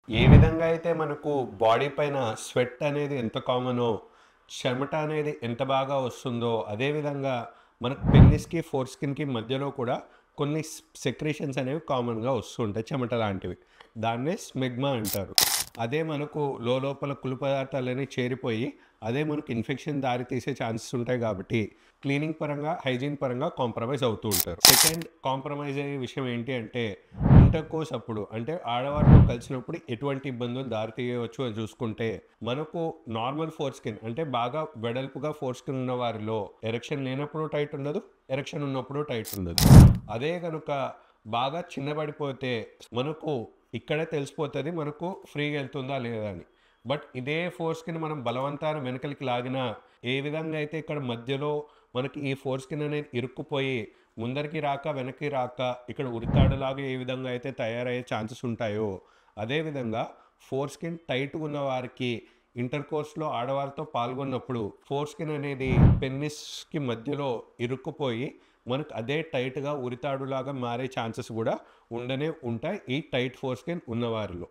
ఏ విధంగా అయితే మనకు బాడీ పైన స్వెట్ అనేది ఎంత కామనో, చెమట అనేది ఎంత బాగా వస్తుందో, అదే విధంగా మనకు పెనిస్‌కి, ఫోర్ స్కిన్‌కి మధ్యలో కూడా కొన్ని సెక్రీషన్స్ అనేవి కామన్‌గా వస్తూ ఉంటాయి. చెమట లాంటివి. దాన్నే స్మెగ్మా అంటారు. అదే మనకు లోపల కుళ్ళు పదార్థాలన్నీ చేరిపోయి, అదే మనకు ఇన్ఫెక్షన్ దారి తీసే ఛాన్సెస్ ఉంటాయి కాబట్టి, క్లీనింగ్ పరంగా, హైజీన్ పరంగా కాంప్రమైజ్ అవుతూ ఉంటారు. సెకండ్ కాంప్రమైజ్ అయ్యే విషయం ఏంటి అంటే, ఇంటర్‌కోర్స్ అప్పుడు అంటే ఆడవారితో కలిసినప్పుడు ఎటువంటి ఇబ్బందులు దారి తీయవచ్చు అని చూసుకుంటే, మనకు నార్మల్ ఫోర్ స్కిన్ అంటే బాగా వెడల్పుగా ఫోర్ స్కిన్ ఉన్న వారిలో ఎరెక్షన్ లేనప్పుడు టైట్ ఉండదు. ఎరెక్షన్ ఉన్నప్పుడు టైట్ ఉండదు. అదే గనుక బాగా చిన్నబడిపోతే మనకు ఇక్కడే తెలిసిపోతది మనకు ఫ్రీగా ఎళ్తుందా లేదా అని. బట్ ఇదే ఫోర్ స్కిన్ మనం బలవంతాన వెనకలికి లాగినా, ఏ విధంగా అయితే ఇక్కడ మధ్యలో మనకి ఈ ఫోర్ స్కిన్ అనేది ఇరుక్కుపోయి ముందరికి రాక, వెనక్కి రాక ఇక్కడ ఉరితాడులాగా ఏ విధంగా అయితే తయారయ్యే ఛాన్సెస్ ఉంటాయో, అదే విధంగా ఫోర్ స్కిన్ టైట్‌గా ఉన్న వారికి ఇంటర్‌కోర్స్‌లో ఆడవారితో పాల్గొన్నప్పుడు ఫోర్ స్కిన్ అనేది పెనిస్‌కి మధ్యలో ఇరుక్కుపోయి మనకు అదే టైట్‌గా ఉరితాడులాగా మారే ఛాన్సెస్ గూడా ఉండనే ఉంటాయి ఈ టైట్ ఫోర్ స్కిన్ ఉన్నవారిలో.